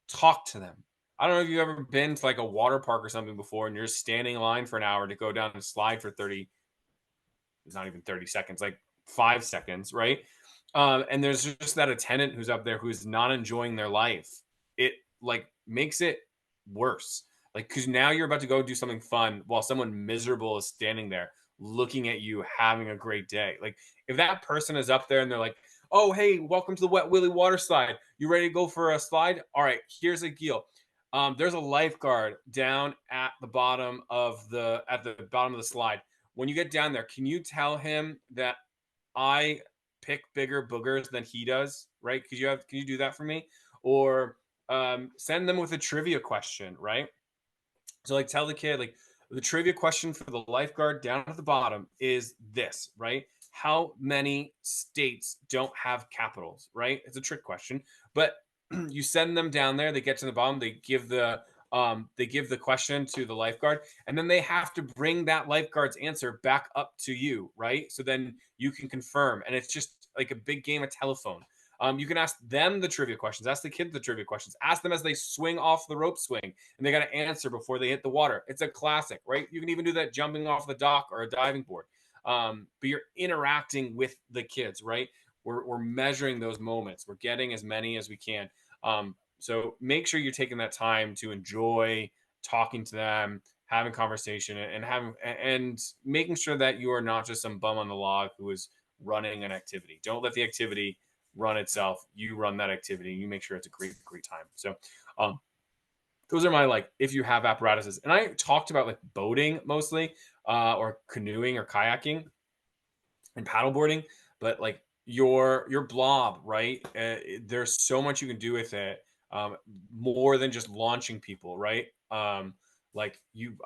Talk to them. I don't know if you've ever been to like a water park or something before, and you're standing in line for an hour to go down and slide for 30, it's not even 30 seconds, like 5 seconds, right? And there's just that attendant who's up there who's not enjoying their life. It like makes it worse. Like, because now you're about to go do something fun while someone miserable is standing there looking at you having a great day. Like, if that person is up there and they're like, Oh, hey, welcome to the Wet Willy water slide. You ready to go for a slide? All right, here's a deal. There's a lifeguard down at the bottom of the slide. When you get down there, can you tell him that I pick bigger boogers than he does? Right? Can you do that for me? Or send them with a trivia question, right? So like tell the kid like the trivia question for the lifeguard down at the bottom is this, right? How many states don't have capitals, right? It's a trick question, but you send them down there, they get to the bottom, they give the question to the lifeguard, and then they have to bring that lifeguard's answer back up to you, right? So then you can confirm, and it's just like a big game of telephone. You can ask them the trivia questions, ask the kids the trivia questions, ask them as they swing off the rope swing, and they got to answer before they hit the water. It's a classic, right? You can even do that jumping off the dock or a diving board. But you're interacting with the kids, right? We're measuring those moments. We're getting as many as we can. So make sure you're taking that time to enjoy talking to them, having conversation, and making sure that you are not just some bum on the log who is running an activity. Don't let the activity run itself. You run that activity. And you make sure it's a great time. So, those are my like if you have apparatuses. And I talked about like boating mostly, or canoeing or kayaking and paddleboarding, but like your blob, right? There's so much you can do with it, more than just launching people, right? Like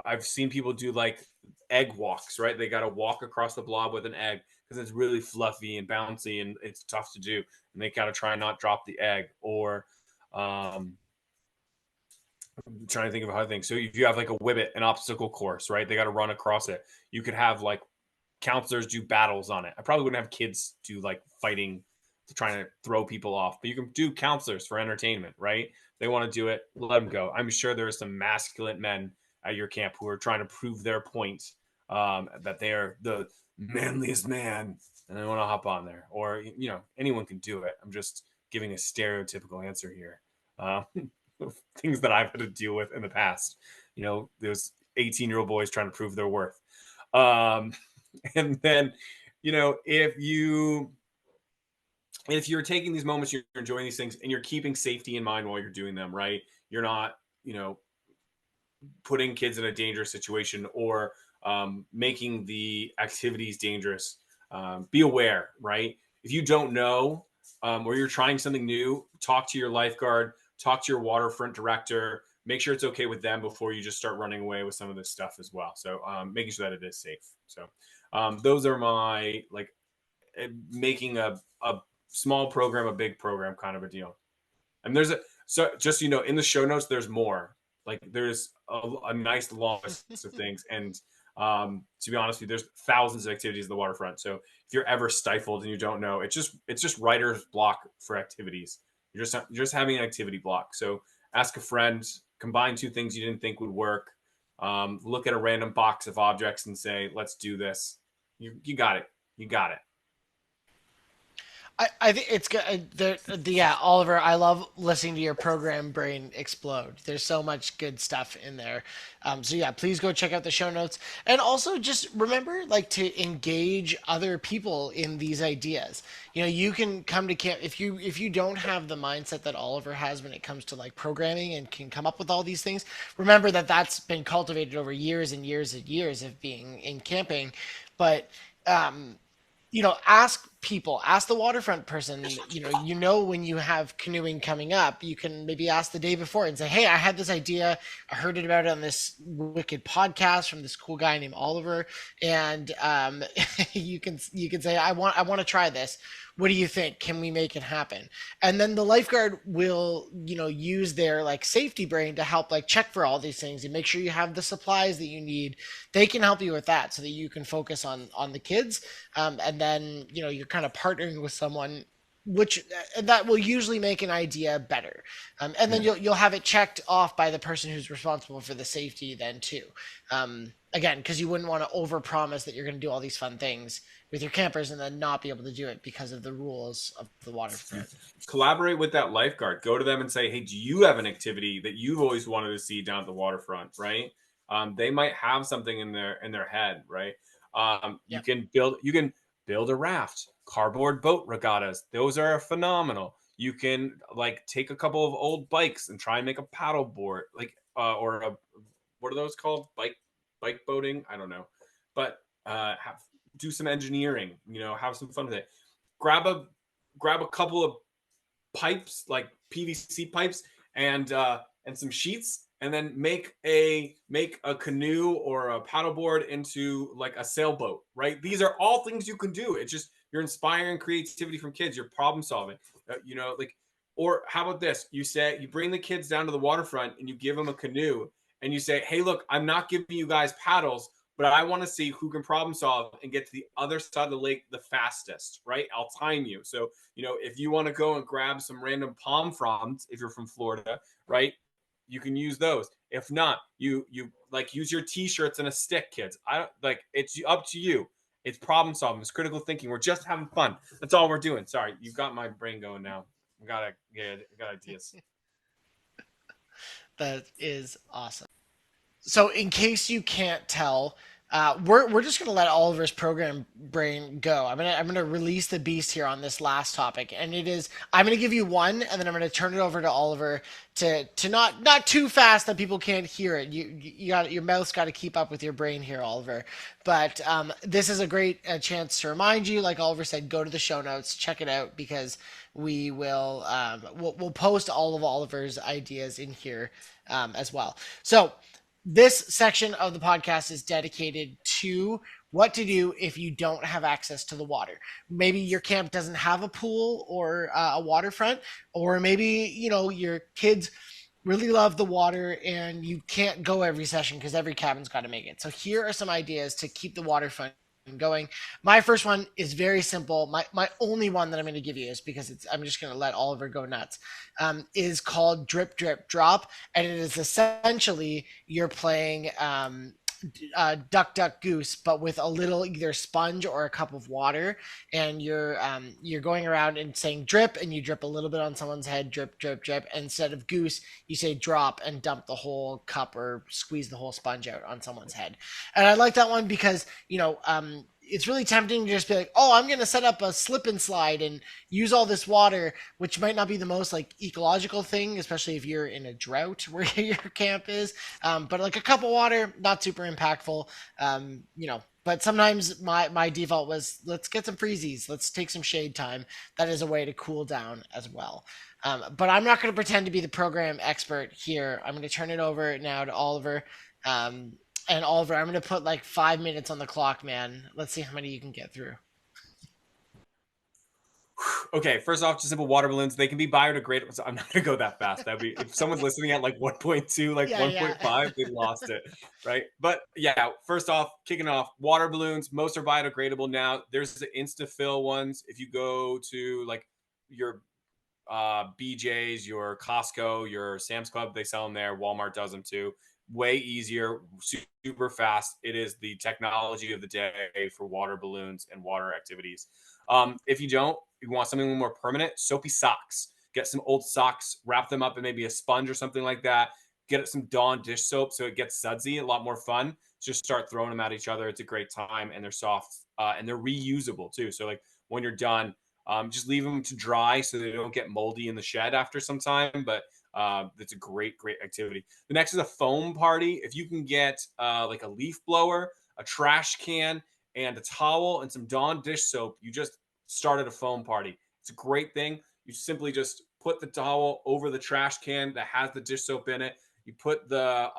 I've seen people do like egg walks, right? They got to walk across the blob with an egg because it's really fluffy and bouncy and it's tough to do, and they got to try and not drop the egg. Or I'm trying to think of other things. So if you have like a whibbit, an obstacle course, right? They got to run across it. You could have like counselors do battles on it. I probably wouldn't have kids do like fighting to trying to throw people off, but you can do counselors for entertainment, right? They want to do it, let them go. I'm sure there are some masculine men at your camp who are trying to prove their point, that they are the manliest man, and they want to hop on there. Or anyone can do it. I'm just giving a stereotypical answer here. Uh, things that I've had to deal with in the past. Those 18-year-old boys trying to prove their worth. Um, and then if you're taking these moments, you're enjoying these things, and you're keeping safety in mind while you're doing them, right? You're not putting kids in a dangerous situation, or making the activities dangerous. Be aware, right? If you don't know, or you're trying something new, talk to your lifeguard, talk to your waterfront director, make sure it's okay with them before you just start running away with some of this stuff as well. So making sure that it is safe. So those are my like making a small program a big program kind of a deal. And so just in the show notes there's more. Like there's a nice long list of things, and to be honest with you, there's thousands of activities at the waterfront. So if you're ever stifled and you don't know, it's just writer's block for activities. You're just having an activity block. So ask a friend, combine two things you didn't think would work. Look at a random box of objects and say, let's do this. You got it. You got it. I think it's good. Yeah, Oliver, I love listening to your program brain explode. There's so much good stuff in there. So yeah, please go check out the show notes, and also just remember like to engage other people in these ideas. You can come to camp if you don't have the mindset that Oliver has when it comes to like programming and can come up with all these things. Remember that that's been cultivated over years and years and years of being in camping, but ask people, ask the waterfront person, when you have canoeing coming up, you can maybe ask the day before and say, hey, I had this idea. I heard about it on this wicked podcast from this cool guy named Oliver. And you can say, I want to try this. What do you think? Can we make it happen? And then the lifeguard will, use their like safety brain to help like check for all these things and make sure you have the supplies that you need. They can help you with that so that you can focus on the kids. And then, you're kind of partnering with someone which that will usually make an idea better. And then Yeah. you'll have it checked off by the person who's responsible for the safety then too. Again, because you wouldn't want to overpromise that you're going to do all these fun things with your campers and then not be able to do it because of the rules of the waterfront. Collaborate with that lifeguard. Go to them and say, hey, do you have an activity that you've always wanted to see down at the waterfront, right? They might have something in their head, right? You Yep. can build a raft. Cardboard boat regattas, those are phenomenal. You can like take a couple of old bikes and try and make a paddle board, like or a, what are those called? Bike boating? I don't know, but have do some engineering. Have some fun with it. Grab a grab a couple of pipes, like PVC pipes, and some sheets, and then make a canoe or a paddleboard into like a sailboat. Right? These are all things you can do. It's just you're inspiring creativity from kids. You're problem solving. Like, or how about this? You bring the kids down to the waterfront and you give them a canoe and you say, "Hey, look, I'm not giving you guys paddles, but I want to see who can problem solve and get to the other side of the lake the fastest, right? I'll time you." So, if you want to go and grab some random palm fronds, if you're from Florida, right? You can use those. If not, you like use your t-shirts and a stick, kids. I don't like it's up to you. It's problem solving, it's critical thinking. We're just having fun. That's all we're doing. Sorry, you got my brain going now. I got ideas. That is awesome. So, in case you can't tell, we're just gonna let Oliver's program brain go. I'm gonna release the beast here on this last topic, and it is I'm gonna give you one, and then I'm gonna turn it over to Oliver to not too fast that people can't hear it. You got your mouth's got to keep up with your brain here, Oliver. But this is a great chance to remind you, like Oliver said, go to the show notes, check it out because we'll post all of Oliver's ideas in here as well. So this section of the podcast is dedicated to what to do if you don't have access to the water. Maybe your camp doesn't have a pool or a waterfront, or maybe your kids really love the water and you can't go every session because every cabin's got to make it. So here are some ideas to keep the waterfront going. My first one is very simple. My only one that I'm going to give you is because I'm just going to let Oliver go nuts. Is called drip drip drop, and it is essentially you're playing duck duck goose, but with a little either sponge or a cup of water, and you're going around and saying drip, and you drip a little bit on someone's head, drip drip drip. And instead of goose, you say drop and dump the whole cup or squeeze the whole sponge out on someone's head. And I like that one because it's really tempting to just be like, oh, I'm going to set up a slip and slide and use all this water, which might not be the most like ecological thing, especially if you're in a drought where your camp is. But like a cup of water, not super impactful. But sometimes my default was let's get some freezies, let's take some shade time. That is a way to cool down as well. But I'm not going to pretend to be the program expert here. I'm going to turn it over now to Oliver. And Oliver, I'm going to put like 5 minutes on the clock, man. Let's see how many you can get through. Okay, first off, just simple water balloons. They can be biodegradable. So I'm not gonna go that fast. That'd be if someone's listening at like 1.2, like Yeah, yeah. 1.5, they lost it, right? But yeah, first off, kicking off, water balloons. Most are biodegradable now. There's the Instafill ones. If you go to like your BJ's, your Costco, your Sam's Club, they sell them there. Walmart does them too. Way easier, super fast. It is the technology of the day for water balloons and water activities. If you want something a little more permanent, soapy socks. Get some old socks, wrap them up in maybe a sponge or something like that. Get some Dawn dish soap so it gets sudsy, a lot more fun. Just start throwing them at each other. It's a great time, and they're soft and they're reusable too. So like when you're done, just leave them to dry so they don't get moldy in the shed after some time. But it's a great activity. The next is a foam party. If you can get like a leaf blower, a trash can, and a towel and some Dawn dish soap, you just started a foam party. It's a great thing. You simply just put the towel over the trash can that has the dish soap in it. You put the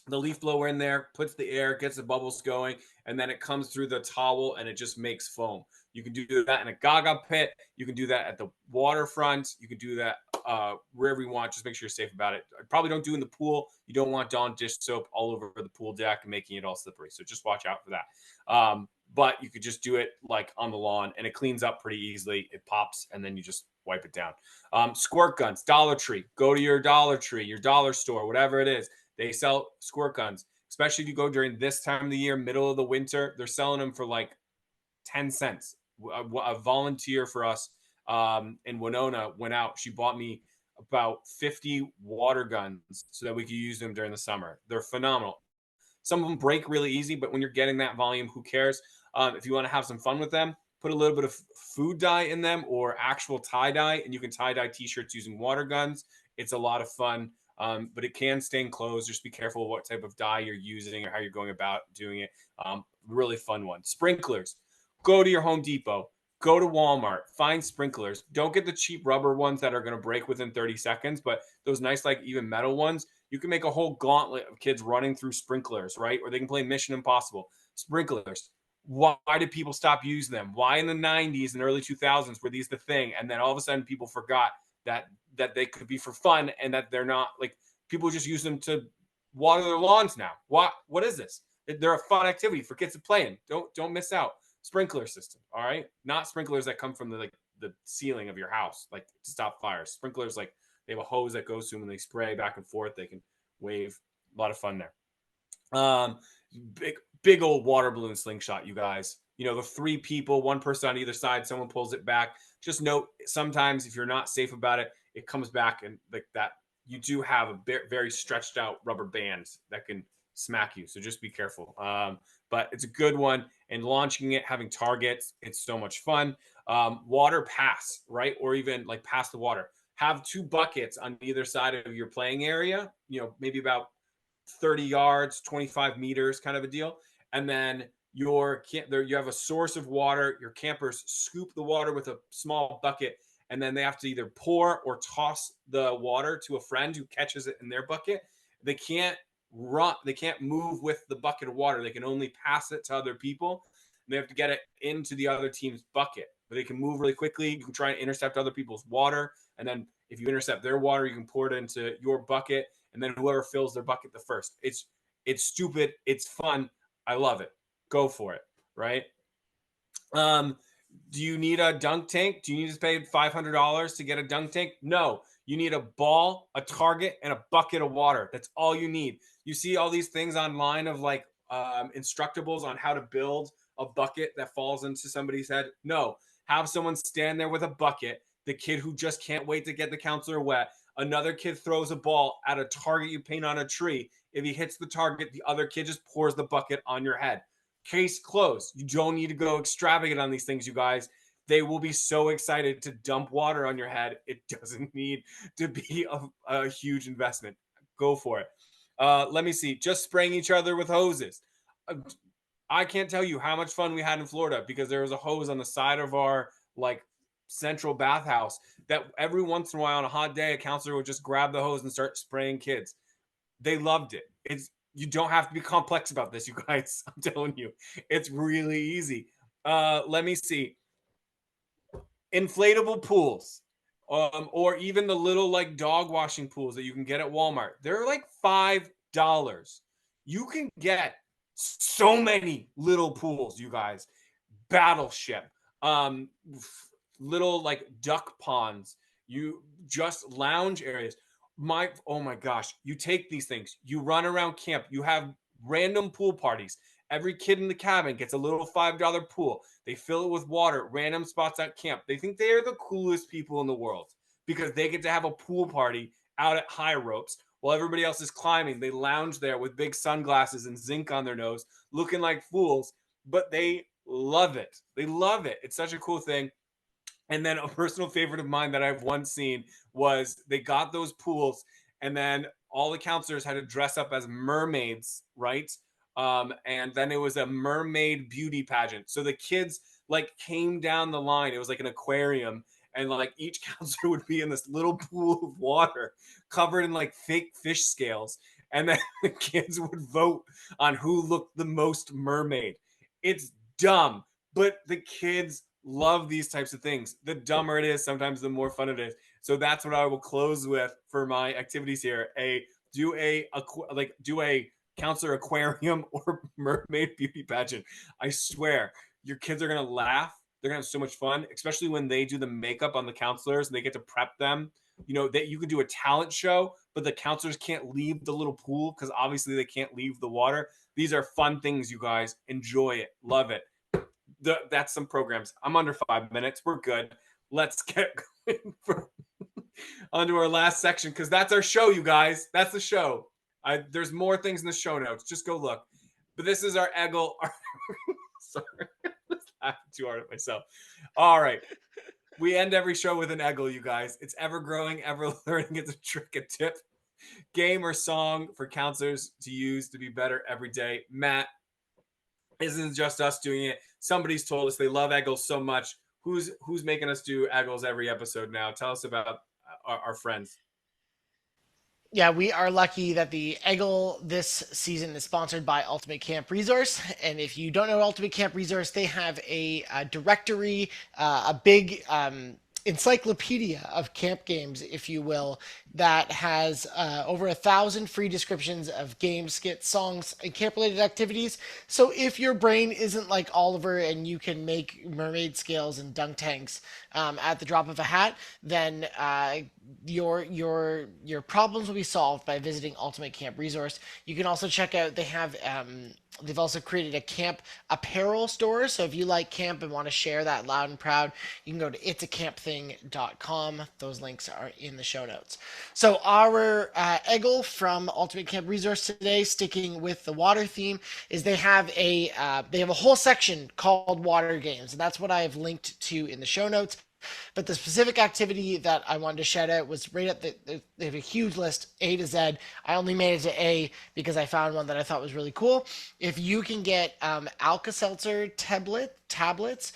leaf blower in there, puts the air, gets the bubbles going, and then it comes through the towel and it just makes foam. You can do that in a gaga pit. You can do that at the waterfront. You can do that wherever you want. Just make sure you're safe about it. Probably don't do in the pool. You don't want Dawn dish soap all over the pool deck and making it all slippery. So just watch out for that. But you could just do it like on the lawn and it cleans up pretty easily. It pops and then you just wipe it down. Squirt guns, Dollar Tree. Go to your Dollar Tree, your dollar store, whatever it is. They sell squirt guns, especially if you go during this time of the year, middle of the winter. They're selling them for like 10 cents. A volunteer for us in Winona went out. She bought me about 50 water guns so that we could use them during the summer. They're phenomenal. Some of them break really easy, but when you're getting that volume, who cares? If you want to have some fun with them, put a little bit of food dye in them or actual tie dye, and you can tie dye t-shirts using water guns. It's a lot of fun. But it can stain clothes. Just be careful what type of dye you're using or how you're going about doing it. Really fun one. Sprinklers. Go to your Home Depot. Go to Walmart. Find sprinklers. Don't get the cheap rubber ones that are going to break within 30 seconds, but those nice, like even metal ones, you can make a whole gauntlet of kids running through sprinklers, right? Or they can play Mission Impossible. Sprinklers. Why did people stop using them? Why in the 90s and early 2000s were these the thing? And then all of a sudden people forgot that they could be for fun and that they're not, like, people just use them to water their lawns now. What is this? They're a fun activity for kids to play in. Don't miss out. Sprinkler system, all right? Not sprinklers that come from the ceiling of your house, like to stop fires. Sprinklers, like they have a hose that goes to them and they spray back and forth. They can wave. A lot of fun there. Big old water balloon slingshot, you guys. You know, the 3 people, 1 person on either side, someone pulls it back. Just note, sometimes if you're not safe about it, it comes back, and like that, you do have a very stretched out rubber bands that can smack you. So just be careful. But it's a good one. And launching it, having targets, it's so much fun. Water pass, right? Or even like pass the water. Have 2 buckets on either side of your playing area, you know, maybe about 30 yards, 25 meters kind of a deal. And then you have a source of water. Your campers scoop the water with a small bucket, and then they have to either pour or toss the water to a friend who catches it in their bucket. They can't move with the bucket of water. They can only pass it to other people. They have to get it into the other team's bucket, but they can move really quickly. You can try and intercept other people's water, and then if you intercept their water, you can pour it into your bucket, and then whoever fills their bucket the first. It's stupid. It's fun. I love it. Go for it. Right. Do you need a dunk tank? Do you need to pay $500 to get a dunk tank? No. You need a ball, a target, and a bucket of water. That's all you need. You see all these things online of like instructables on how to build a bucket that falls into somebody's head. No. Have someone stand there with a bucket. The kid who just can't wait to get the counselor wet. Another kid throws a ball at a target you paint on a tree. If he hits the target, the other kid just pours the bucket on your head. Case closed. You don't need to go extravagant on these things, you guys. They will be so excited to dump water on your head. It doesn't need to be a huge investment. Go for it. Let me see. Just spraying each other with hoses. I can't tell you how much fun we had in Florida because there was a hose on the side of our like central bathhouse that every once in a while on a hot day, a counselor would just grab the hose and start spraying kids. They loved it. You don't have to be complex about this, you guys. I'm telling you, it's really easy. Let me see. Inflatable pools, or even the little like dog washing pools that you can get at Walmart. They're like $5. You can get so many little pools, you guys. Battleship, little like duck ponds. You just lounge areas. Oh my gosh, you take these things, you run around camp, you have random pool parties. Every kid in the cabin gets a little $5 pool. They fill it with water, random spots at camp. They think they are the coolest people in the world because they get to have a pool party out at high ropes while everybody else is climbing. They lounge there with big sunglasses and zinc on their nose, looking like fools, but they love it. They love it. It's such a cool thing. And then a personal favorite of mine that I've once seen was they got those pools, and then all the counselors had to dress up as mermaids, right? And then it was a mermaid beauty pageant. So the kids like came down the line. It was like an aquarium, and like each counselor would be in this little pool of water covered in like fake fish scales, and then the kids would vote on who looked the most mermaid. It's dumb, but the kids love these types of things. The dumber it is, sometimes the more fun it is. So that's what I will close with for my activities here. Do a counselor aquarium or mermaid beauty pageant. I swear, your kids are gonna laugh. They're gonna have so much fun, especially when they do the makeup on the counselors and they get to prep them. You know that you can do a talent show, but the counselors can't leave the little pool because obviously they can't leave the water. These are fun things, you guys. Enjoy it, love it. That's some programs. I'm under 5 minutes. We're good. Let's get going onto our last section because that's our show, you guys. That's the show. There's more things in the show notes. Just go look. But this is our Eggle. Sorry. laughing too hard at myself. All right. We end every show with an eggle, you guys. It's ever growing, ever learning. It's a trick, a tip, game, or song for counselors to use to be better every day. Matt, isn't just us doing it. Somebody's told us they love eggles so much. Who's making us do eggles every episode now? Tell us about our friends. Yeah, we are lucky that the Eggle this season is sponsored by Ultimate Camp Resource. And if you don't know Ultimate Camp Resource, they have a directory, a big encyclopedia of camp games, if you will, that has over 1,000 free descriptions of games, skits, songs, and camp-related activities. So if your brain isn't like Oliver and you can make mermaid scales and dunk tanks at the drop of a hat, then your problems will be solved by visiting Ultimate Camp Resource. You can also check out they've also created a camp apparel store. So if you like camp and want to share that loud and proud, you can go to itsacampthing.com. Those links are in the show notes. So our Eggle from Ultimate Camp Resource today, sticking with the water theme, is they have a whole section called water games, and that's what I have linked to in the show notes. But the specific activity that I wanted to shout out was right at they have a huge list, A to Z. I only made it to A because I found one that I thought was really cool. If you can get Alka-Seltzer tablets,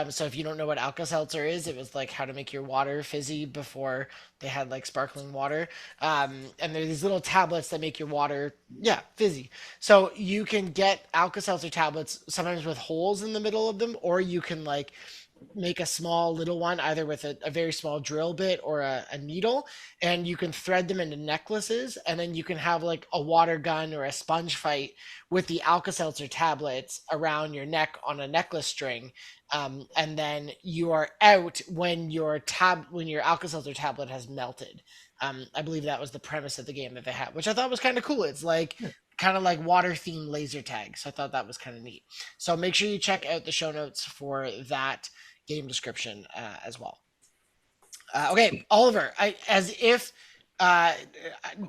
so if you don't know what Alka-Seltzer is, it was like how to make your water fizzy before they had like sparkling water. And there's these little tablets that make your water, yeah, fizzy. So you can get Alka-Seltzer tablets sometimes with holes in the middle of them, or you can like make a small little one either with a very small drill bit or a needle, and you can thread them into necklaces, and then you can have like a water gun or a sponge fight with the Alka-Seltzer tablets around your neck on a necklace string, and then you are out when your Alka-Seltzer tablet has melted. I believe that was the premise of the game that they had, which I thought was kind of cool. It's like kind of like water themed laser tag, so I thought that was kind of neat. So make sure you check out the show notes for that game description as well. Okay, Oliver, as if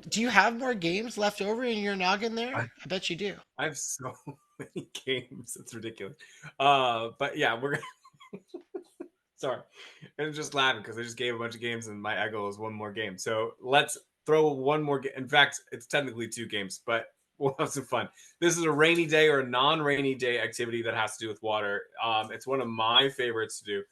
do you have more games left over in your noggin there? I bet you do. I have so many games. It's ridiculous. But yeah, we're sorry. I'm just laughing because I just gave a bunch of games and my Eggle is one more game. So let's throw one more game. In fact, it's technically two games, but we'll have some fun. This is a rainy day or a non-rainy day activity that has to do with water. It's one of my favorites to do.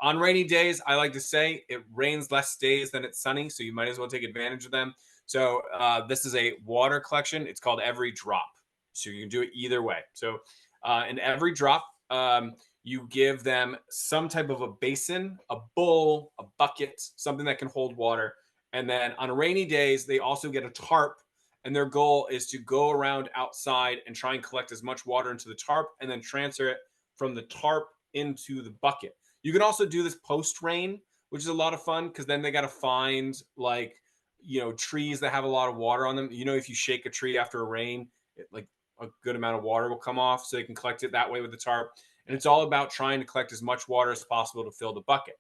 On rainy days, I like to say it rains less days than it's sunny, so you might as well take advantage of them. So this is a water collection. It's called Every Drop. So you can do it either way. So in Every Drop, you give them some type of a basin, a bowl, a bucket, something that can hold water. And then on rainy days, they also get a tarp. And their goal is to go around outside and try and collect as much water into the tarp and then transfer it from the tarp into the bucket. You can also do this post rain, which is a lot of fun because then they got to find like, trees that have a lot of water on them. If you shake a tree after a rain, like a good amount of water will come off, so they can collect it that way with the tarp. And it's all about trying to collect as much water as possible to fill the bucket.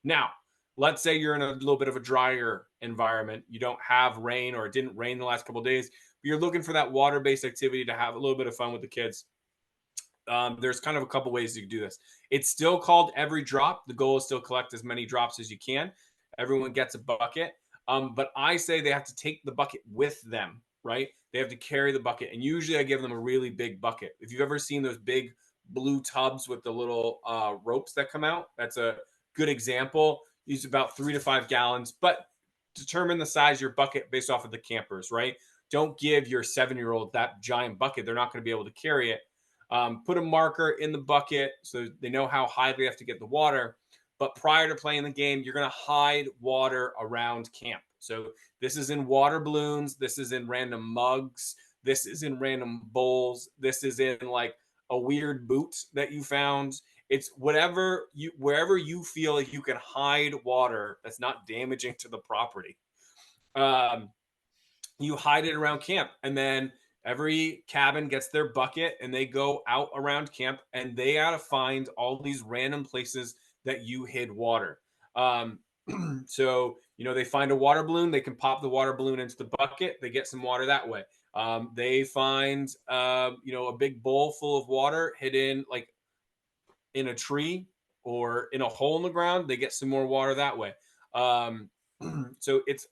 Now, let's say you're in a little bit of a drier environment. You don't have rain, or it didn't rain the last couple of days, but you're looking for that water-based activity to have a little bit of fun with the kids. There's kind of a couple ways you can do this. It's still called Every Drop. The goal is still collect as many drops as you can. Everyone gets a bucket. But I say they have to take the bucket with them, right? They have to carry the bucket. And usually I give them a really big bucket. If you've ever seen those big blue tubs with the little ropes that come out, that's a good example. Use about 3 to 5 gallons, but determine the size of your bucket based off of the campers, right? Don't give your 7-year-old that giant bucket. They're not going to be able to carry it. Put a marker in the bucket so they know how high they have to get the water. But prior to playing the game, you're going to hide water around camp. So this is in water balloons. This is in random mugs. This is in random bowls. This is in like a weird boot that you found. It's wherever you feel like you can hide water that's not damaging to the property. You hide it around camp, and then every cabin gets their bucket and they go out around camp and they got to find all these random places that you hid water. So, they find a water balloon, they can pop the water balloon into the bucket, they get some water that way. They find, a big bowl full of water hidden, like in a tree or in a hole in the ground, they get some more water that way. Um, so it's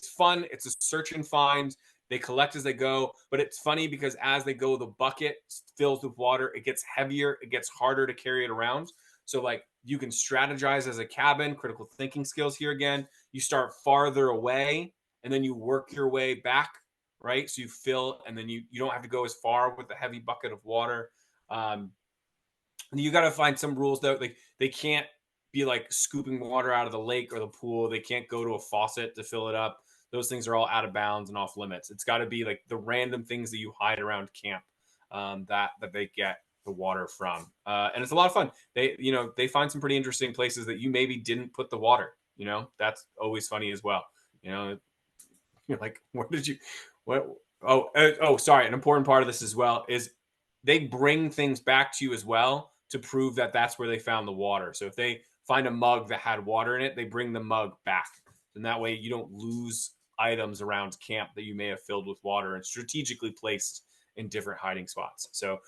fun. It's a search and find. They collect as they go, but it's funny because as they go, the bucket fills with water. It gets heavier. It gets harder to carry it around. So like you can strategize as a cabin, critical thinking skills here again. You start farther away and then you work your way back, right? So you fill and then you don't have to go as far with the heavy bucket of water. Um, you got to find some rules though. Like they can't be like scooping water out of the lake or the pool. They can't go to a faucet to fill it up. Those things are all out of bounds and off limits. It's got to be like the random things that you hide around camp that they get the water from, and it's a lot of fun. They find some pretty interesting places that you maybe didn't put the water. That's always funny as well. You're like, where did you? What? Oh, sorry. An important part of this as well is they bring things back to you as well to prove that that's where they found the water. So if they find a mug that had water in it, they bring the mug back. And that way you don't lose items around camp that you may have filled with water and strategically placed in different hiding spots. So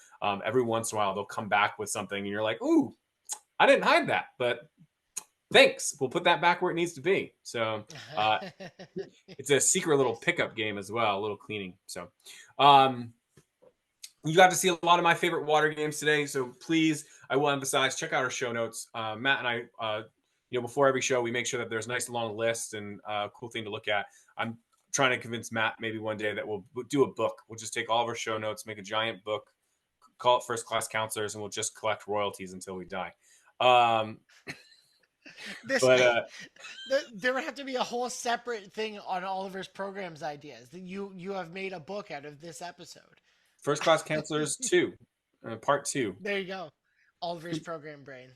every once in a while they'll come back with something and you're like, ooh, I didn't hide that, but thanks. We'll put that back where it needs to be. So it's a secret little pickup game as well, a little cleaning. So you got to see a lot of my favorite water games today. So please, I will emphasize, check out our show notes. Matt and I, before every show, we make sure that there's a nice long list and cool thing to look at. I'm trying to convince Matt maybe one day that we'll do a book. We'll just take all of our show notes, make a giant book, call it First Class Counselors, and we'll just collect royalties until we die. But there would have to be a whole separate thing on Oliver's programs ideas. That you have made a book out of this episode. First Class Counselors 2, part 2. There you go. Oliver's program brain.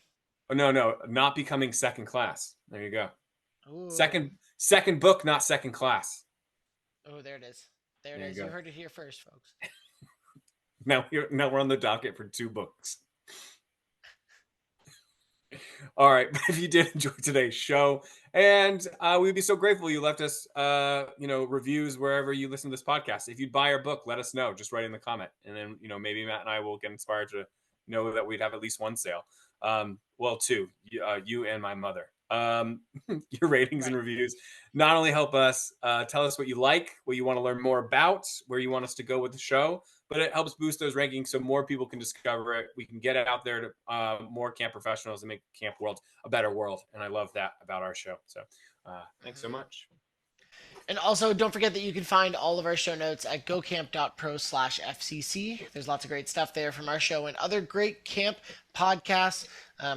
Oh, no, not becoming second class. There you go. Ooh. Second book, not second class. Oh, there it is. There it is. You heard it here first, folks. Now we're on the docket for 2 books. All right, if you did enjoy today's show, and we'd be so grateful you left us, reviews wherever you listen to this podcast. If you'd buy our book, let us know. Just write in the comment, and then maybe Matt and I will get inspired to know that we'd have at least one sale. Well, 2, you and my mother. Your ratings and reviews not only help us tell us what you like, what you want to learn more about, where you want us to go with the show, but it helps boost those rankings so more people can discover it. We can get it out there to more camp professionals and make camp world a better world. And I love that about our show. So thanks so much. And also, don't forget that you can find all of our show notes at gocamp.pro/FCC. There's lots of great stuff there from our show and other great camp podcasts.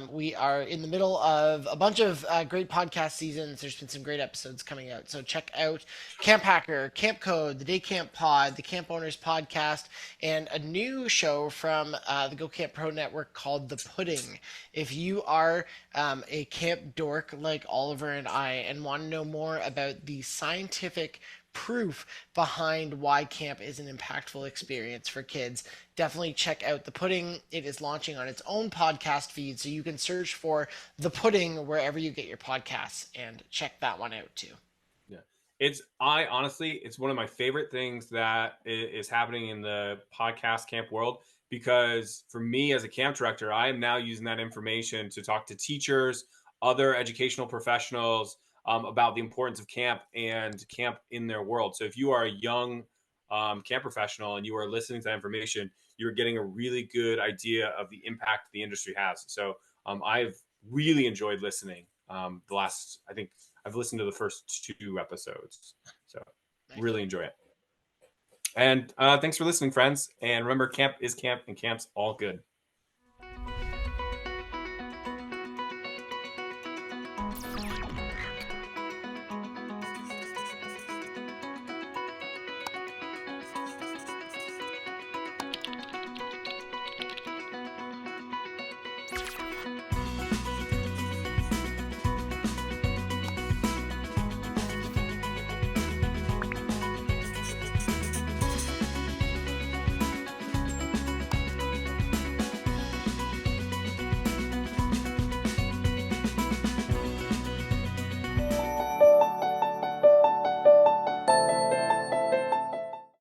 We are in the middle of a bunch of great podcast seasons. There's been some great episodes coming out. So check out Camp Hacker, Camp Code, the Day Camp Pod, the Camp Owners Podcast, and a new show from the Go Camp Pro Network called The Pudding. If you are a camp dork like Oliver and I and want to know more about the scientific proof behind why camp is an impactful experience for kids, definitely check out The Pudding. It is launching on its own podcast feed, so you can search for The Pudding wherever you get your podcasts and check that one out too. Yeah, it's one of my favorite things that is happening in the podcast camp world, because for me as a camp director, I am now using that information to talk to teachers, other educational professionals, about the importance of camp and camp in their world. So if you are a young camp professional and you are listening to that information, you're getting a really good idea of the impact the industry has. So I've really enjoyed listening. I think I've listened to the first 2 episodes. So really enjoy it. And thanks for listening, friends. And remember, camp is camp and camp's all good.